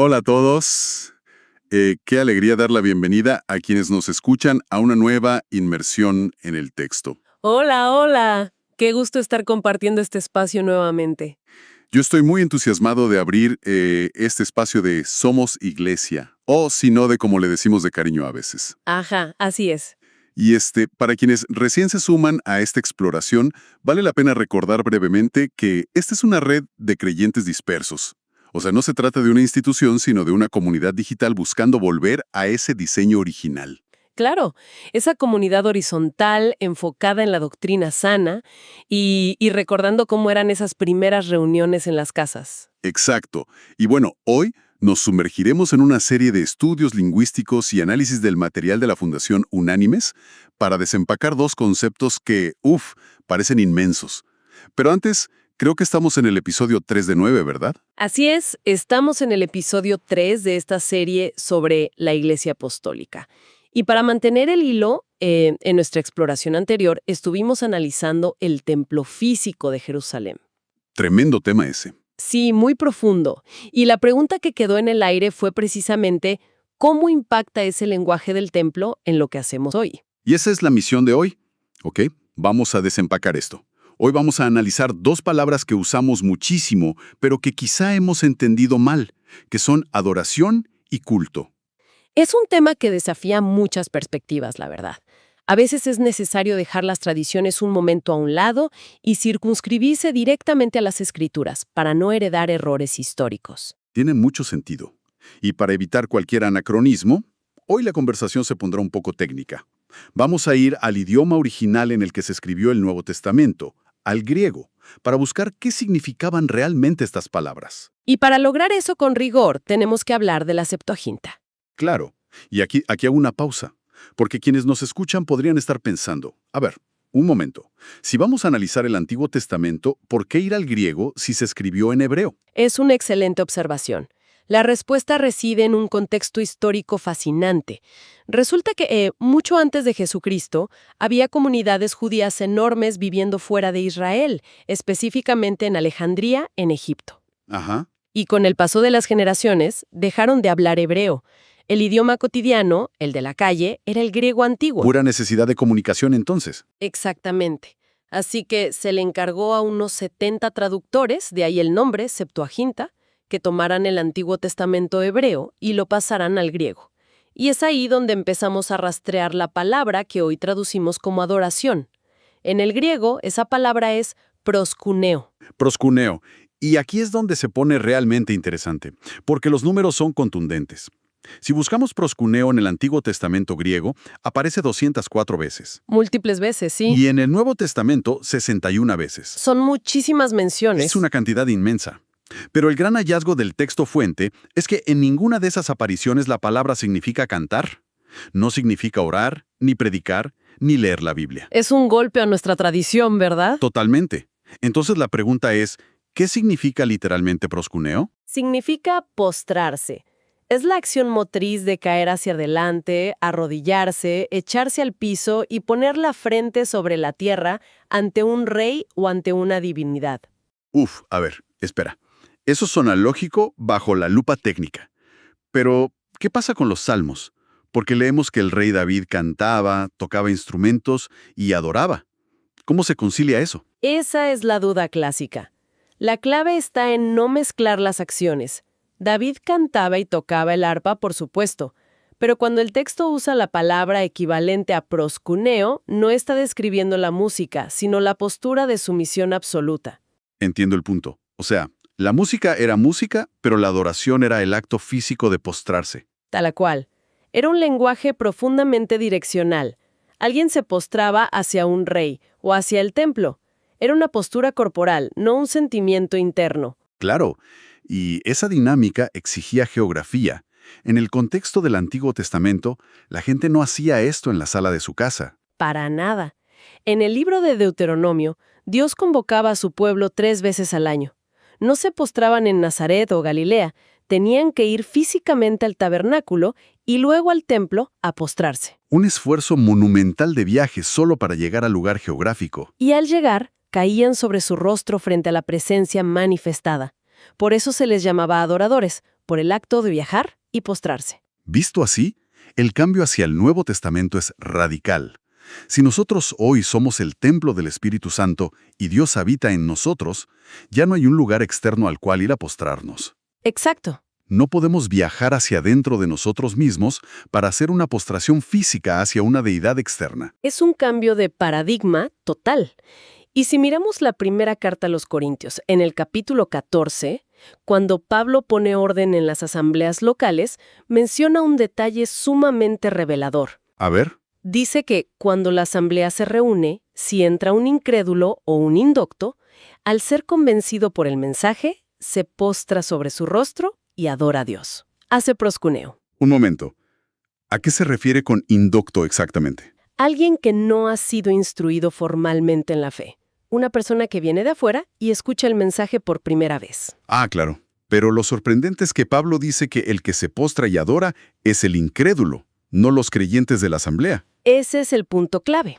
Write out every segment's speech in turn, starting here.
Hola a todos. Qué alegría dar la bienvenida a quienes nos escuchan a una nueva inmersión en el texto. Hola, hola. Qué gusto estar compartiendo este espacio nuevamente. Yo estoy muy entusiasmado de abrir este espacio de Somos Iglesia, o Sinode como le decimos de cariño a veces. Ajá, así es. Y para quienes recién se suman a esta exploración, vale la pena recordar brevemente que esta es una red de creyentes dispersos. O sea, no se trata de una institución, sino de una comunidad digital buscando volver a ese diseño original. Claro, esa comunidad horizontal enfocada en la doctrina sana y recordando cómo eran esas primeras reuniones en las casas. Exacto. Y bueno, hoy nos sumergiremos en una serie de estudios lingüísticos y análisis del material de la Fundación Unánimes para desempacar dos conceptos que, parecen inmensos. Pero antes, creo que estamos en el episodio 3 de 9, ¿verdad? Así es, estamos en el episodio 3 de esta serie sobre la Iglesia Apostólica. Y para mantener el hilo, en nuestra exploración anterior estuvimos analizando el templo físico de Jerusalén. Tremendo tema ese. Sí, muy profundo. Y la pregunta que quedó en el aire fue precisamente ¿cómo impacta ese lenguaje del templo en lo que hacemos hoy? Y esa es la misión de hoy. ¿Ok? Vamos a desempacar esto. Hoy vamos a analizar dos palabras que usamos muchísimo, pero que quizá hemos entendido mal, que son adoración y culto. Es un tema que desafía muchas perspectivas, la verdad. A veces es necesario dejar las tradiciones un momento a un lado y circunscribirse directamente a las escrituras para no heredar errores históricos. Tiene mucho sentido. Y para evitar cualquier anacronismo, hoy la conversación se pondrá un poco técnica. Vamos a ir al idioma original en el que se escribió el Nuevo Testamento, al griego, para buscar qué significaban realmente estas palabras. Y para lograr eso con rigor, tenemos que hablar de la Septuaginta. Claro, y aquí hago una pausa, porque quienes nos escuchan podrían estar pensando, a ver, un momento, si vamos a analizar el Antiguo Testamento, ¿por qué ir al griego si se escribió en hebreo? Es una excelente observación. La respuesta reside en un contexto histórico fascinante. Resulta que mucho antes de Jesucristo había comunidades judías enormes viviendo fuera de Israel, específicamente en Alejandría, en Egipto. Ajá. Y con el paso de las generaciones, dejaron de hablar hebreo. El idioma cotidiano, el de la calle, era el griego antiguo. Pura necesidad de comunicación entonces. Exactamente. Así que se le encargó a unos 70 traductores, de ahí el nombre, Septuaginta, que tomaran el Antiguo Testamento hebreo y lo pasaran al griego. Y es ahí donde empezamos a rastrear la palabra que hoy traducimos como adoración. En el griego, esa palabra es proskuneo. Proscuneo. Y aquí es donde se pone realmente interesante, porque los números son contundentes. Si buscamos proscuneo en el Antiguo Testamento griego, aparece 204 veces. Múltiples veces, sí. Y en el Nuevo Testamento, 61 veces. Son muchísimas menciones. Es una cantidad inmensa. Pero el gran hallazgo del texto fuente es que en ninguna de esas apariciones la palabra significa cantar. No significa orar, ni predicar, ni leer la Biblia. Es un golpe a nuestra tradición, ¿verdad? Totalmente. Entonces la pregunta es, ¿qué significa literalmente proscuneo? Significa postrarse. Es la acción motriz de caer hacia adelante, arrodillarse, echarse al piso y poner la frente sobre la tierra ante un rey o ante una divinidad. A ver, espera. Eso suena lógico bajo la lupa técnica. Pero, ¿qué pasa con los salmos? Porque leemos que el rey David cantaba, tocaba instrumentos y adoraba. ¿Cómo se concilia eso? Esa es la duda clásica. La clave está en no mezclar las acciones. David cantaba y tocaba el arpa, por supuesto, pero cuando el texto usa la palabra equivalente a proskuneo, no está describiendo la música, sino la postura de sumisión absoluta. Entiendo el punto. O sea, la música era música, pero la adoración era el acto físico de postrarse. Tal cual. Era un lenguaje profundamente direccional. Alguien se postraba hacia un rey o hacia el templo. Era una postura corporal, no un sentimiento interno. Claro, y esa dinámica exigía geografía. En el contexto del Antiguo Testamento, la gente no hacía esto en la sala de su casa. Para nada. En el libro de Deuteronomio, Dios convocaba a su pueblo 3 veces al año. No se postraban en Nazaret o Galilea, tenían que ir físicamente al tabernáculo y luego al templo a postrarse. Un esfuerzo monumental de viaje solo para llegar al lugar geográfico. Y al llegar, caían sobre su rostro frente a la presencia manifestada. Por eso se les llamaba adoradores, por el acto de viajar y postrarse. Visto así, el cambio hacia el Nuevo Testamento es radical. Si nosotros hoy somos el templo del Espíritu Santo y Dios habita en nosotros, ya no hay un lugar externo al cual ir a postrarnos. Exacto. No podemos viajar hacia adentro de nosotros mismos para hacer una postración física hacia una deidad externa. Es un cambio de paradigma total. Y si miramos la primera carta a los Corintios, en el capítulo 14, cuando Pablo pone orden en las asambleas locales, menciona un detalle sumamente revelador. A ver. Dice que cuando la asamblea se reúne, si entra un incrédulo o un indocto, al ser convencido por el mensaje, se postra sobre su rostro y adora a Dios. Hace proscuneo. Un momento. ¿A qué se refiere con indocto exactamente? Alguien que no ha sido instruido formalmente en la fe. Una persona que viene de afuera y escucha el mensaje por primera vez. Ah, claro. Pero lo sorprendente es que Pablo dice que el que se postra y adora es el incrédulo, no los creyentes de la asamblea. Ese es el punto clave.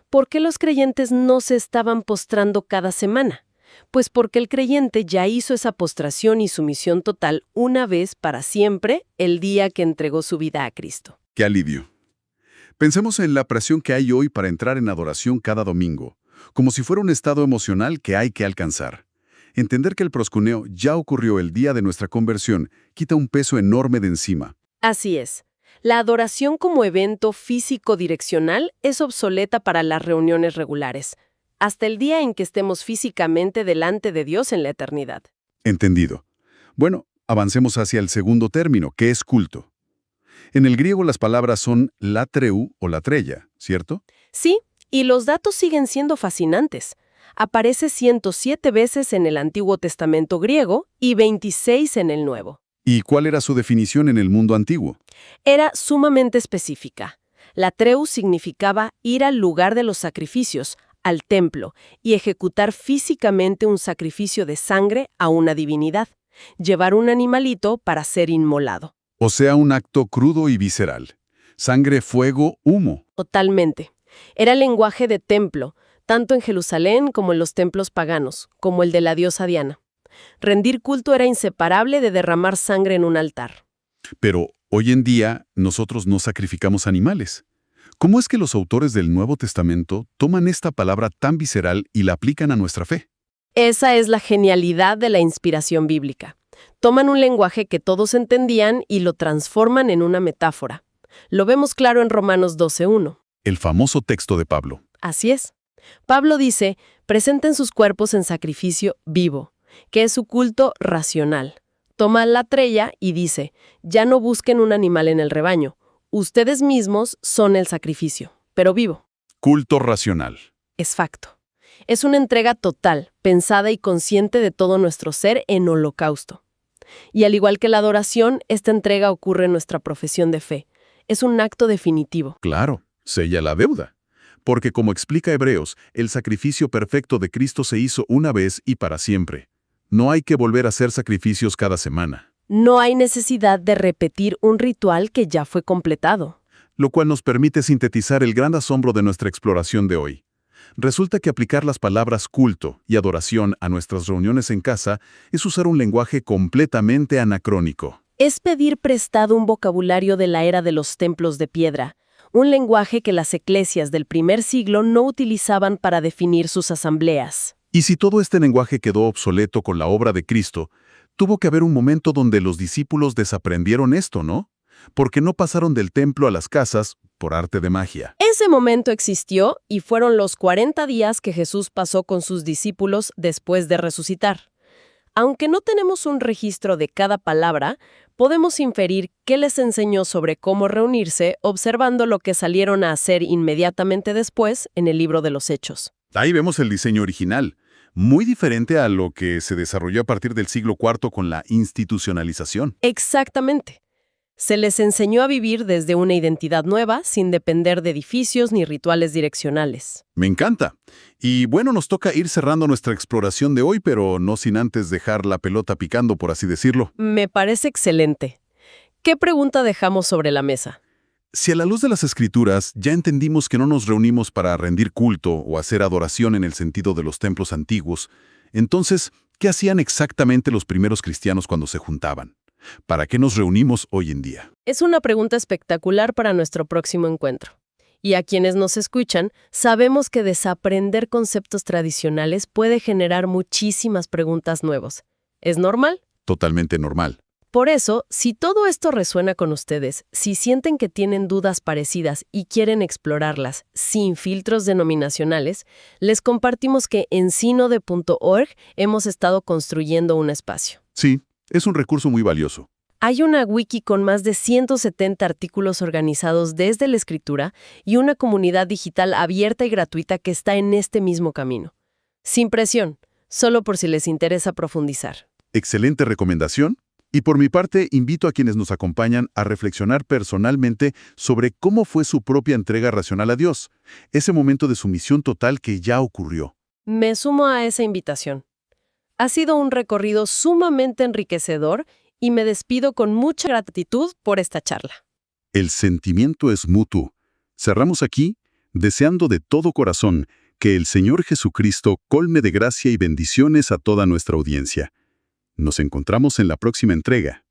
¿Por qué los creyentes no se estaban postrando cada semana? Pues porque el creyente ya hizo esa postración y sumisión total una vez para siempre el día que entregó su vida a Cristo. ¡Qué alivio! Pensemos en la presión que hay hoy para entrar en adoración cada domingo, como si fuera un estado emocional que hay que alcanzar. Entender que el proscuneo ya ocurrió el día de nuestra conversión quita un peso enorme de encima. Así es. La adoración como evento físico direccional es obsoleta para las reuniones regulares, hasta el día en que estemos físicamente delante de Dios en la eternidad. Entendido. Bueno, avancemos hacia el segundo término, que es culto. En el griego las palabras son latreu o latreia, ¿cierto? Sí, y los datos siguen siendo fascinantes. Aparece 107 veces en el Antiguo Testamento griego y 26 en el Nuevo. ¿Y cuál era su definición en el mundo antiguo? Era sumamente específica. Latreu significaba ir al lugar de los sacrificios, al templo, y ejecutar físicamente un sacrificio de sangre a una divinidad, llevar un animalito para ser inmolado. O sea, un acto crudo y visceral. Sangre, fuego, humo. Totalmente. Era el lenguaje de templo, tanto en Jerusalén como en los templos paganos, como el de la diosa Diana. Rendir culto era inseparable de derramar sangre en un altar. Pero hoy en día nosotros no sacrificamos animales. ¿Cómo es que los autores del Nuevo Testamento toman esta palabra tan visceral y la aplican a nuestra fe? Esa es la genialidad de la inspiración bíblica. Toman un lenguaje que todos entendían y lo transforman en una metáfora. Lo vemos claro en Romanos 12:1. El famoso texto de Pablo. Así es. Pablo dice, presenten sus cuerpos en sacrificio vivo, que es su culto racional. Toma la trella y dice, ya no busquen un animal en el rebaño. Ustedes mismos son el sacrificio, pero vivo. Culto racional. Es facto. Es una entrega total, pensada y consciente de todo nuestro ser en holocausto. Y al igual que la adoración, esta entrega ocurre en nuestra profesión de fe. Es un acto definitivo. Claro, sella la deuda. Porque como explica Hebreos, el sacrificio perfecto de Cristo se hizo una vez y para siempre. No hay que volver a hacer sacrificios cada semana. No hay necesidad de repetir un ritual que ya fue completado. Lo cual nos permite sintetizar el gran asombro de nuestra exploración de hoy. Resulta que aplicar las palabras culto y adoración a nuestras reuniones en casa es usar un lenguaje completamente anacrónico. Es pedir prestado un vocabulario de la era de los templos de piedra, un lenguaje que las eclesias del primer siglo no utilizaban para definir sus asambleas. Y si todo este lenguaje quedó obsoleto con la obra de Cristo, tuvo que haber un momento donde los discípulos desaprendieron esto, ¿no? Porque no pasaron del templo a las casas por arte de magia. Ese momento existió y fueron los 40 días que Jesús pasó con sus discípulos después de resucitar. Aunque no tenemos un registro de cada palabra, podemos inferir qué les enseñó sobre cómo reunirse observando lo que salieron a hacer inmediatamente después en el libro de los Hechos. Ahí vemos el diseño original, muy diferente a lo que se desarrolló a partir del siglo IV con la institucionalización. Exactamente. Se les enseñó a vivir desde una identidad nueva, sin depender de edificios ni rituales direccionales. Me encanta. Y bueno, nos toca ir cerrando nuestra exploración de hoy, pero no sin antes dejar la pelota picando, por así decirlo. Me parece excelente. ¿Qué pregunta dejamos sobre la mesa? Si a la luz de las Escrituras ya entendimos que no nos reunimos para rendir culto o hacer adoración en el sentido de los templos antiguos, entonces, ¿qué hacían exactamente los primeros cristianos cuando se juntaban? ¿Para qué nos reunimos hoy en día? Es una pregunta espectacular para nuestro próximo encuentro. Y a quienes nos escuchan, sabemos que desaprender conceptos tradicionales puede generar muchísimas preguntas nuevas. ¿Es normal? Totalmente normal. Por eso, si todo esto resuena con ustedes, si sienten que tienen dudas parecidas y quieren explorarlas sin filtros denominacionales, les compartimos que en sinode.org hemos estado construyendo un espacio. Sí, es un recurso muy valioso. Hay una wiki con más de 170 artículos organizados desde la escritura y una comunidad digital abierta y gratuita que está en este mismo camino. Sin presión, solo por si les interesa profundizar. Excelente recomendación. Y por mi parte, invito a quienes nos acompañan a reflexionar personalmente sobre cómo fue su propia entrega racional a Dios, ese momento de sumisión total que ya ocurrió. Me sumo a esa invitación. Ha sido un recorrido sumamente enriquecedor y me despido con mucha gratitud por esta charla. El sentimiento es mutuo. Cerramos aquí, deseando de todo corazón que el Señor Jesucristo colme de gracia y bendiciones a toda nuestra audiencia. Nos encontramos en la próxima entrega.